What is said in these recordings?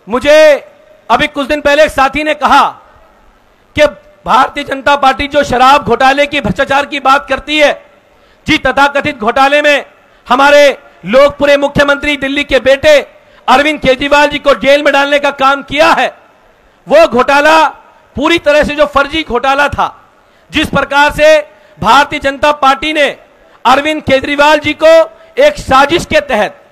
मुझे अभी कुछ दिन पहले एक साथी ने कहा कि भारतीय जनता पार्टी जो शराब घोटाले की, भ्रष्टाचार की बात करती है, जी तथाकथित घोटाले में हमारे लोकप्रिय मुख्यमंत्री दिल्ली के बेटे अरविंद केजरीवाल जी को जेल में डालने का काम किया है। वो घोटाला पूरी तरह से जो फर्जी घोटाला था, जिस प्रकार से भारतीय जनता पार्टी ने अरविंद केजरीवाल जी को एक साजिश के तहत,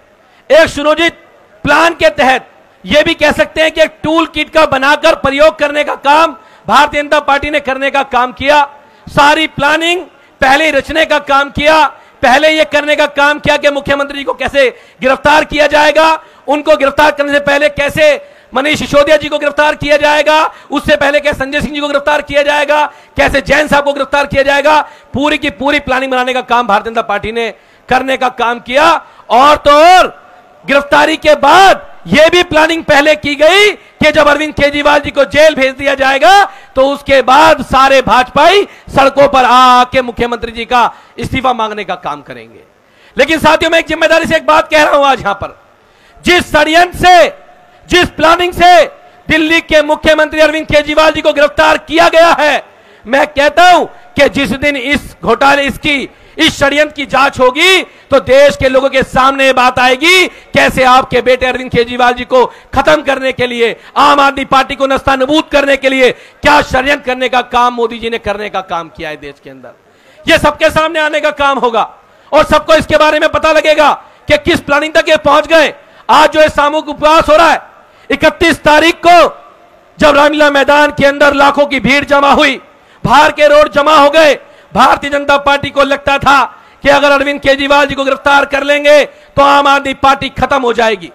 एक सुनियोजित प्लान के तहत, यह भी कह सकते हैं कि एक टूल किट का बनाकर प्रयोग करने का काम भारतीय जनता पार्टी ने करने का काम किया। सारी प्लानिंग पहले रचने का काम किया, पहले यह करने का काम किया कि मुख्यमंत्री को कैसे गिरफ्तार किया जाएगा, उनको गिरफ्तार करने से पहले कैसे मनीष सिसोदिया जी को गिरफ्तार किया जाएगा, उससे पहले कैसे संजय सिंह जी को गिरफ्तार किया जाएगा, कैसे जैन साहब को गिरफ्तार किया जाएगा, पूरी की पूरी प्लानिंग बनाने का काम भारतीय जनता पार्टी ने करने का काम किया। और तो और गिरफ्तारी के बाद यह भी प्लानिंग पहले की गई कि जब अरविंद केजरीवाल जी को जेल भेज दिया जाएगा तो उसके बाद सारे भाजपाई सड़कों पर आके मुख्यमंत्री जी का इस्तीफा मांगने का काम करेंगे। लेकिन साथियों, मैं एक जिम्मेदारी से एक बात कह रहा हूं आज यहां पर, जिस षड्यंत्र से, जिस प्लानिंग से दिल्ली के मुख्यमंत्री अरविंद केजरीवाल जी को गिरफ्तार किया गया है, मैं कहता हूं कि जिस दिन इस घोटाले, इस षड्यंत्र की जांच होगी तो देश के लोगों के सामने बात आएगी कैसे आपके बेटे अरविंद केजरीवाल जी को खत्म करने के लिए, आम आदमी पार्टी को नस्तानबूद करने के लिए क्या षड्यंत्र करने का काम मोदी जी ने करने का काम किया है देश के अंदर। यह सबके सामने आने का काम होगा और सबको इसके बारे में पता लगेगा कि किस प्लानिंग तक ये पहुंच गए। आज जो सामूहिक उपवास हो रहा है, 31 तारीख को जब रामलीला मैदान के अंदर लाखों की भीड़ जमा हुई, बाहर के रोड जमा हो गए, भारतीय जनता पार्टी को लगता था कि अगर अरविंद केजरीवाल जी को गिरफ्तार कर लेंगे तो आम आदमी पार्टी खत्म हो जाएगी,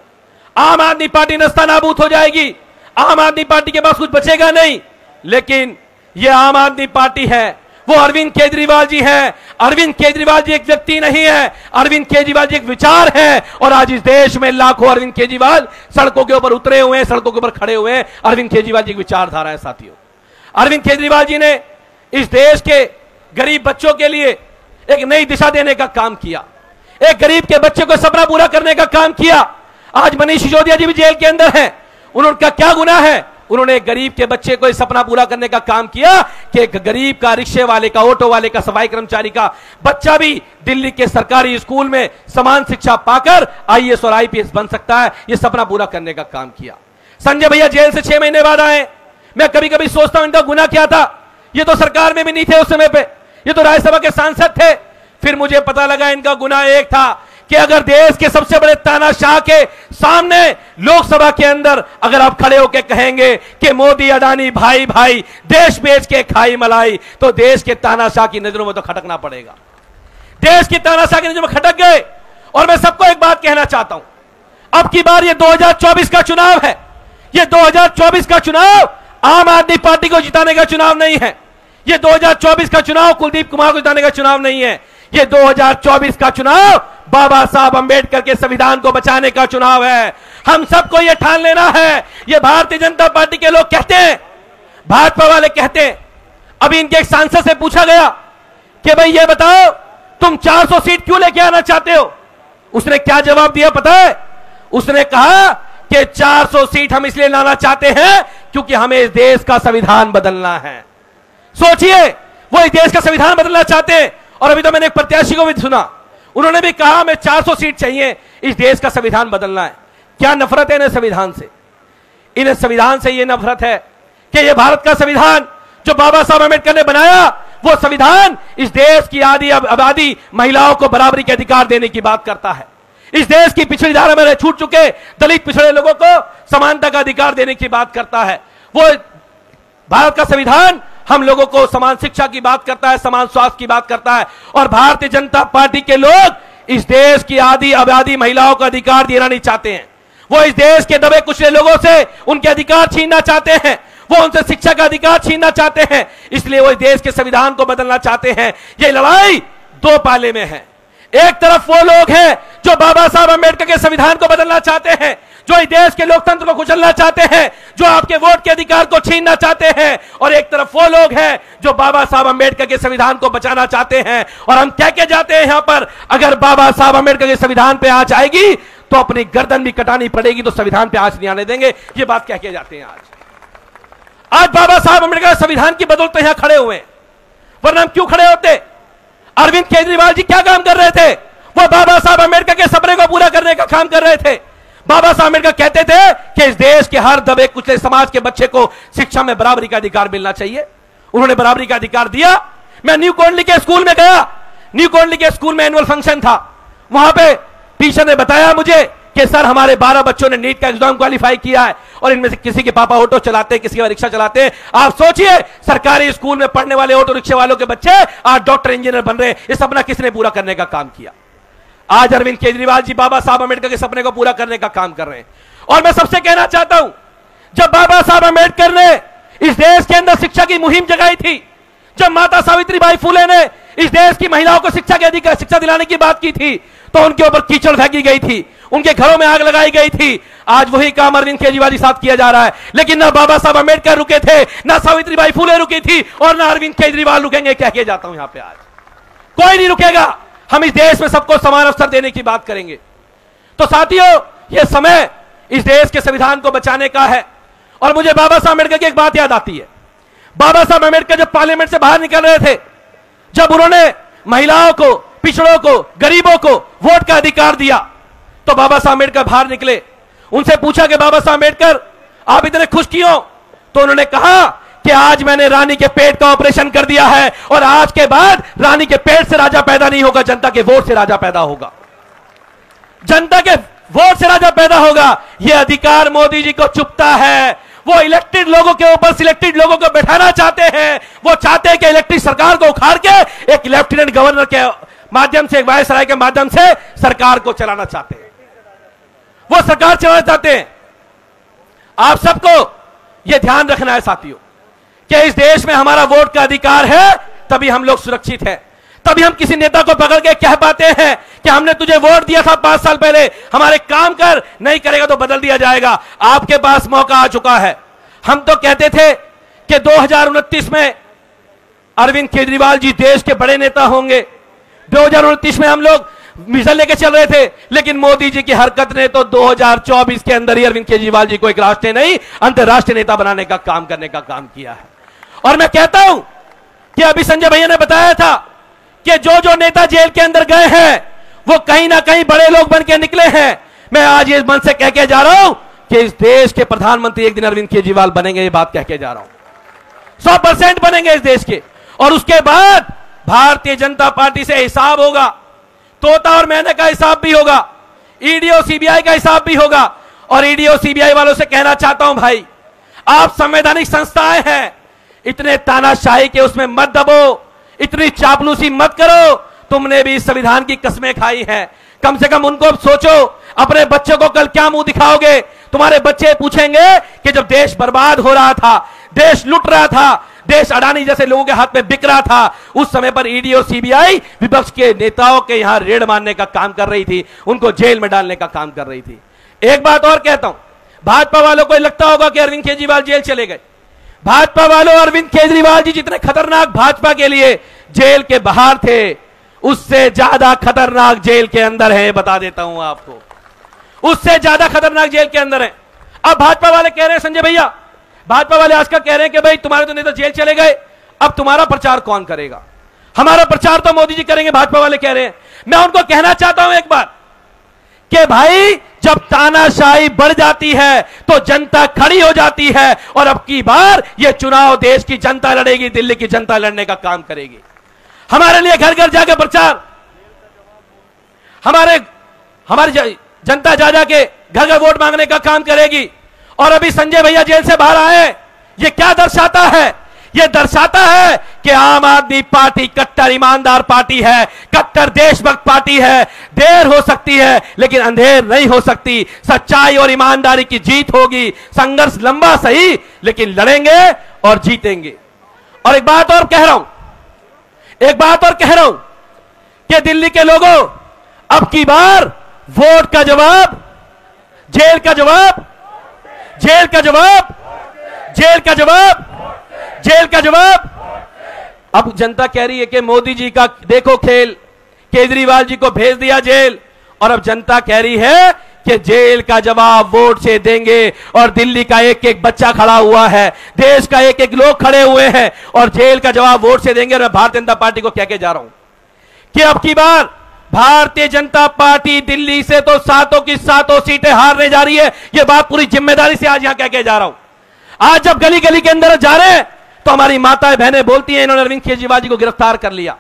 आम आदमी पार्टी नस्तानाबूद हो जाएगी, आम आदमी पार्टी के पास कुछ बचेगा नहीं। लेकिन यह आम आदमी पार्टी है, वो अरविंद केजरीवाल जी हैं। अरविंद केजरीवाल जी एक व्यक्ति नहीं है, अरविंद केजरीवाल जी एक विचार है। और आज इस देश में लाखों अरविंद केजरीवाल सड़कों के ऊपर उतरे हुए हैं, सड़कों के ऊपर खड़े हुए हैं। अरविंद केजरीवाल जी की विचारधारा है साथियों। अरविंद केजरीवाल जी ने इस देश के गरीब बच्चों के लिए एक नई दिशा देने का काम किया, एक गरीब के बच्चे को सपना पूरा करने का काम किया। आज मनीष सिसोदिया जी भी जेल के अंदर हैं, उनका क्या गुनाह है? उन्होंने एक गरीब के बच्चे को सपना पूरा करने का काम किया कि एक गरीब का, रिक्शे वाले का, ऑटो वाले का, सफाई कर्मचारी का बच्चा भी दिल्ली के सरकारी स्कूल में समान शिक्षा पाकर आईएएस और आईपीएस बन सकता है। यह सपना पूरा करने का काम किया। संजय भैया जेल से 6 महीने बाद आए। मैं कभी कभी सोचता हूं इनका गुनाह क्या था। ये तो सरकार में भी नहीं थे उस समय पे, ये तो राज्यसभा के सांसद थे। फिर मुझे पता लगा इनका गुनाह एक था कि अगर देश के सबसे बड़े तानाशाह के सामने लोकसभा के अंदर अगर आप खड़े होकर कहेंगे कि मोदी अडानी भाई भाई देश बेच के खाई मलाई, तो देश के तानाशाह की नजरों में तो खटकना पड़ेगा। देश की तानाशाह की नजरों में खटक गए। और मैं सबको एक बात कहना चाहता हूं, अब की बार ये 2024 का चुनाव है। ये 2024 का चुनाव आम आदमी पार्टी को जिताने का चुनाव नहीं है। ये 2024 का चुनाव कुलदीप कुमार को जिताने का चुनाव नहीं है। ये 2024 का चुनाव बाबा साहब अंबेडकर के संविधान को बचाने का चुनाव है। हम सबको यह ठान लेना है। ये भारतीय जनता पार्टी के लोग कहते हैं, भाजपा वाले कहते हैं। अभी इनके एक सांसद से पूछा गया कि भाई ये बताओ तुम 400 सीट क्यों लेके आना चाहते हो? उसने क्या जवाब दिया पता है? उसने कहा कि 400 सीट हम इसलिए लाना चाहते हैं क्योंकि हमें इस देश का संविधान बदलना है। सोचिए, वो इस देश का संविधान बदलना चाहते हैं। और अभी तो मैंने एक प्रत्याशी को भी सुना, उन्होंने भी कहा हमें 400 सीट चाहिए, इस देश का संविधान बदलना है। क्या नफरत है इन्हें संविधान से? इन्हें संविधान से यह नफरत है कि यह भारत का संविधान जो बाबा साहब अम्बेडकर ने बनाया, वो संविधान इस देश की आधी आबादी महिलाओं को बराबरी के अधिकार देने की बात करता है। इस देश की पिछड़ी धारा में छूट चुके दलित पिछड़े लोगों को समानता का अधिकार देने की बात करता है। वो भारत का संविधान हम लोगों को समान शिक्षा की बात करता है, समान स्वास्थ्य की बात करता है। और भारतीय जनता पार्टी के लोग इस देश की आधी आबादी महिलाओं का अधिकार देना नहीं चाहते हैं। वो इस देश के दबे कुचले लोगों से उनके अधिकार छीनना चाहते हैं। वो उनसे शिक्षा का अधिकार छीनना चाहते हैं। इसलिए वो इस देश के संविधान को बदलना चाहते हैं। ये लड़ाई दो पाले में है। एक तरफ वो लोग हैं जो बाबा साहब अम्बेडकर के संविधान को बदलना चाहते हैं, जो इस देश के लोकतंत्र को कुचलना चाहते हैं, जो आपके वोट के अधिकार को छीनना चाहते हैं। और एक तरफ वो लोग हैं जो बाबा साहब अम्बेडकर के संविधान को बचाना चाहते हैं। और हम कह के जाते हैं यहां पर, अगर बाबा साहब अम्बेडकर के संविधान पे आंच आएगी तो अपनी गर्दन भी कटानी पड़ेगी, तो संविधान पे आंच नहीं आने देंगे। ये बात कह के जाते हैं। आज बाबा साहब अम्बेडकर संविधान की बदौलत यहां खड़े हुए, वरना हम क्यों खड़े होते? अरविंद केजरीवाल जी क्या काम कर रहे थे? वो बाबा साहब अम्बेडकर के सपने को पूरा करने का काम कर रहे थे। बाबा साहब अम्बेडकर कहते थे कि इस देश के हर दबे कुचले समाज के बच्चे को शिक्षा में बराबरी का अधिकार मिलना चाहिए। उन्होंने बराबरी का अधिकार दिया। मैं न्यू कोंडली के स्कूल में गया। न्यू कोंडली के स्कूल में एनुअल फंक्शन था। वहां पे टीचर ने बताया मुझे कि सर हमारे 12 बच्चों ने नीट का एग्जाम क्वालिफाई किया है और इनमें से किसी के पापा ऑटो चलाते हैं, किसी का रिक्शा चलाते हैं। आप सोचिए, सरकारी स्कूल में पढ़ने वाले ऑटो रिक्शा वालों के बच्चे आज डॉक्टर इंजीनियर बन रहे हैं। ये सपना किसने पूरा करने का काम किया? आज अरविंद केजरीवाल जी बाबा साहब अम्बेडकर के सपने को पूरा करने का काम कर रहे हैं। और मैं सबसे कहना चाहता हूं, जब बाबा साहब अम्बेडकर ने इस देश के अंदर शिक्षा की मुहिम जगाई थी, जब माता सावित्रीबाई फुले ने इस देश की महिलाओं को शिक्षा के अधिकार, शिक्षा दिलाने की बात की थी, तो उनके ऊपर कीचड़ फेंकी गई थी, उनके घरों में आग लगाई गई थी। आज वही काम अरविंद केजरीवाल के साथ किया जा रहा है। लेकिन ना बाबा साहब अम्बेडकर रुके थे, ना सावित्रीबाई फुले रुकी थी, और ना अरविंद केजरीवाल रुकेंगे। कह के जाता हूं यहां पे, आज कोई नहीं रुकेगा। हम इस देश में सबको समान अवसर देने की बात करेंगे। तो साथियों, यह समय इस देश के संविधान को बचाने का है। और मुझे बाबा साहब अम्बेडकर की एक बात याद आती है। बाबा साहब अम्बेडकर जब पार्लियामेंट से बाहर निकल रहे थे, जब उन्होंने महिलाओं को, पिछड़ों को, गरीबों को वोट का अधिकार दिया, तो बाबा साहब अम्बेडकर बाहर निकले। उनसे पूछा कि बाबा साहब अम्बेडकर आप इतने खुश क्यों? तो उन्होंने कहा कि आज मैंने रानी के पेट का ऑपरेशन कर दिया है और आज के बाद रानी के पेट से राजा पैदा नहीं होगा, जनता के वोट से राजा पैदा होगा। जनता के वोट से राजा पैदा होगा। यह अधिकार मोदी जी को चुभता है। वो इलेक्टेड लोगों के ऊपर सिलेक्टेड लोगों को बैठाना चाहते हैं। वो चाहते हैं कि इलेक्टेड सरकार को उखाड़ के एक लेफ्टिनेंट गवर्नर के माध्यम से, एक वायसराय के माध्यम से सरकार को चलाना चाहते हैं। वो सरकार चलाना चाहते हैं। आप सबको यह ध्यान रखना है साथियों कि इस देश में हमारा वोट का अधिकार है, तभी हम लोग सुरक्षित हैं। तभी हम किसी नेता को पकड़ के कह पाते हैं कि हमने तुझे वोट दिया था 5 साल पहले, हमारे काम कर, नहीं करेगा तो बदल दिया जाएगा। आपके पास मौका आ चुका है। हम तो कहते थे कि 2029 में अरविंद केजरीवाल जी देश के बड़े नेता होंगे। 2029 में हम लोग मिशन लेके चल रहे थे, लेकिन मोदी जी की हरकत ने तो 2024 के अंदर ही अरविंद केजरीवाल जी को एक राष्ट्रीय नहीं, अंतर्राष्ट्रीय नेता बनाने का काम करने का काम किया है। और मैं कहता हूं कि अभी संजय भैया ने बताया था कि जो जो नेता जेल के अंदर गए हैं वो कहीं ना कहीं बड़े लोग बन के निकले हैं। मैं आज इस मन से कह के जा रहा हूं कि इस देश के प्रधानमंत्री एक दिन अरविंद केजरीवाल बनेंगे। ये बात कह के जा रहा हूं, 100% बनेंगे इस देश के। और उसके बाद भारतीय जनता पार्टी से हिसाब होगा। तोता और मैंने का हिसाब भी होगा, ईडी और सीबीआई का हिसाब भी होगा। और ईडी और सीबीआई वालों से कहना चाहता हूं, भाई आप संवैधानिक संस्थाएं हैं, इतने तानाशाही के उसमें मत दबो, इतनी चापलूसी मत करो। तुमने भी इस संविधान की कसमें खाई हैं। कम से कम उनको सोचो, अपने बच्चों को कल क्या मुंह दिखाओगे? तुम्हारे बच्चे पूछेंगे कि जब देश बर्बाद हो रहा था, देश लुट रहा था, देश अडानी जैसे लोगों के हाथ में बिक रहा था, उस समय पर ईडी और सीबीआई विपक्ष के नेताओं के यहां रेड मारने का काम कर रही थी, उनको जेल में डालने का काम कर रही थी। एक बात और कहता हूं, भाजपा वालों को लगता होगा कि अरविंद केजरीवाल जेल चले गए। भाजपा वालों, अरविंद केजरीवाल जी जितने खतरनाक भाजपा के लिए जेल के बाहर थे, उससे ज्यादा खतरनाक जेल के अंदर है। बता देता हूं आपको, उससे ज्यादा खतरनाक जेल के अंदर है। अब भाजपा वाले कह रहे हैं, संजय भैया, भाजपा वाले आज का कह रहे हैं कि भाई तुम्हारे तो नेता जेल चले गए, अब तुम्हारा प्रचार कौन करेगा? हमारा प्रचार तो मोदी जी करेंगे, भाजपा वाले कह रहे हैं। मैं उनको कहना चाहता हूं एक बार कि भाई जब तानाशाही बढ़ जाती है तो जनता खड़ी हो जाती है। और अब की बार यह चुनाव देश की जनता लड़ेगी, दिल्ली की जनता लड़ने का काम करेगी। हमारे लिए घर घर जाके प्रचार, हमारी जनता जा जाके घर घर वोट मांगने का काम करेगी। और अभी संजय भैया जेल से बाहर आए, यह क्या दर्शाता है? यह दर्शाता है कि आम आदमी पार्टी कट्टर ईमानदार पार्टी है, कट्टर देशभक्त पार्टी है। देर हो सकती है लेकिन अंधेर नहीं हो सकती। सच्चाई और ईमानदारी की जीत होगी। संघर्ष लंबा सही, लेकिन लड़ेंगे और जीतेंगे। और एक बात और कह रहा हूं कि दिल्ली के लोगों, अब की बार वोट का जवाब, जेल का जवाब, जेल का जवाब, जेल का जवाब, जेल का जवाब। अब जनता कह रही है कि मोदी जी का देखो खेल, केजरीवाल जी को भेज दिया जेल। और अब जनता कह रही है कि जेल का जवाब वोट से देंगे। और दिल्ली का एक एक बच्चा खड़ा हुआ है, देश का एक एक लोग खड़े हुए हैं और जेल का जवाब वोट से देंगे। और मैं भारतीय जनता पार्टी को कह के जा रहा हूं कि अब की बार भारतीय जनता पार्टी दिल्ली से तो सातों की सातों सीटें हारने जा रही है। यह बात पूरी जिम्मेदारी से आज यहां कह के जा रहा हूं। आज जब गली गली के अंदर जा रहे हैं तो हमारी माताएं बहनें बोलती हैं इन्होंने अरविंद केजरीवाल जी को गिरफ्तार कर लिया।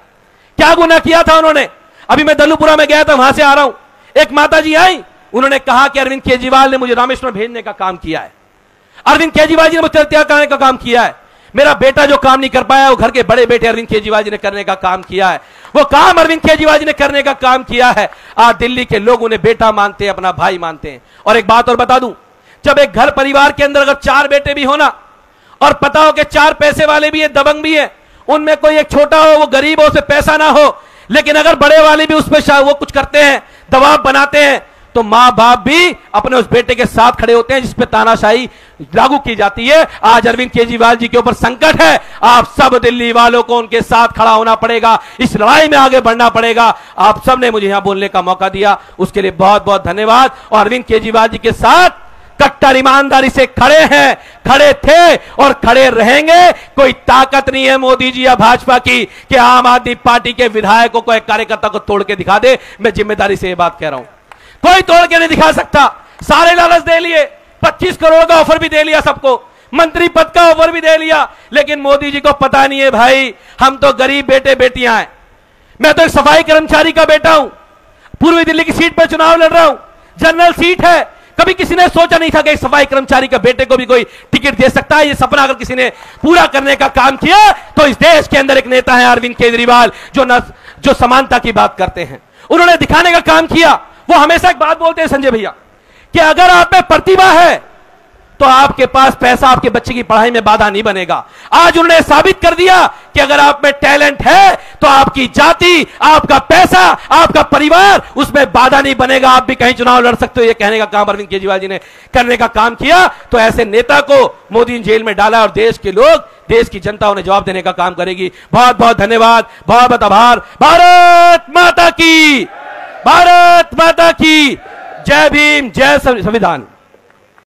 क्या गुनाह किया था उन्होंने? अभी मैं दलूपुरा में गया था, वहां से आ रहा हूं, एक माता जी आई, उन्होंने कहा कि अरविंद केजरीवाल ने मुझे रामेश्वर भेजने का काम किया है, अरविंद केजरीवाल जी ने मुझे त्याग करने का काम किया है, मेरा बेटा जो काम नहीं कर पाया वो घर के बड़े बेटे अरविंद केजरीवाल जी ने करने का काम किया है, वो काम अरविंद केजरीवाल जी ने करने का काम किया है। आज दिल्ली के लोग उन्हें बेटा मानते हैं, अपना भाई मानते हैं। और एक बात और बता दूं, जब एक घर परिवार के अंदर अगर 4 बेटे भी होना और पता हो कि 4 पैसे वाले भी है, दबंग भी है, उनमें कोई एक छोटा हो, वो गरीब हो, उसे पैसा ना हो, लेकिन अगर बड़े वाले भी उसमें वो कुछ करते हैं, दबाव बनाते हैं, तो मां बाप भी अपने उस बेटे के साथ खड़े होते हैं जिसपे तानाशाही लागू की जाती है। आज अरविंद केजरीवाल जी के ऊपर संकट है, आप सब दिल्ली वालों को उनके साथ खड़ा होना पड़ेगा, इस लड़ाई में आगे बढ़ना पड़ेगा। आप सब ने मुझे यहां बोलने का मौका दिया, उसके लिए बहुत बहुत धन्यवाद। और अरविंद केजरीवाल जी के साथ कट्टर ईमानदारी से खड़े हैं, खड़े थे और खड़े रहेंगे। कोई ताकत नहीं है मोदी जी या भाजपा की कि आम आदमी पार्टी के विधायकों को, एक कार्यकर्ता को तोड़ के दिखा दे। मैं जिम्मेदारी से यह बात कह रहा हूं, कोई तोड़ के नहीं दिखा सकता। सारे लालच दे लिए, 25 करोड़ का ऑफर भी दे लिया सबको, मंत्री पद का ऑफर भी दे लिया, लेकिन मोदी जी को पता नहीं है भाई हम तो गरीब बेटे बेटियां हैं। मैं तो एक सफाई कर्मचारी का बेटा हूं, पूर्वी दिल्ली की सीट पर चुनाव लड़ रहा हूं, जनरल सीट है। कभी किसी ने सोचा नहीं था कि सफाई कर्मचारी का बेटे को भी कोई टिकट दे सकता है। ये सपना अगर किसी ने पूरा करने का काम किया तो इस देश के अंदर एक नेता है अरविंद केजरीवाल, जो समानता की बात करते हैं, उन्होंने दिखाने का काम किया। वो हमेशा एक बात बोलते हैं संजय भैया कि अगर आप में प्रतिभा है तो आपके पास पैसा आपके बच्चे की पढ़ाई में बाधा नहीं बनेगा। आज उन्होंने साबित कर दिया कि अगर आप में टैलेंट है तो आपकी जाति, आपका पैसा, आपका परिवार, उसमें बाधा नहीं बनेगा, आप भी कहीं चुनाव लड़ सकते हो। ये कहने का काम अरविंद केजरीवाल जी ने करने का काम किया। तो ऐसे नेता को मोदी ने जेल में डाला और देश के लोग, देश की जनता उन्हें जवाब देने का काम करेगी। बहुत बहुत धन्यवाद, बहुत बहुत आभार। भारत माता की, भारत माता की जय भीम, जय संविधान।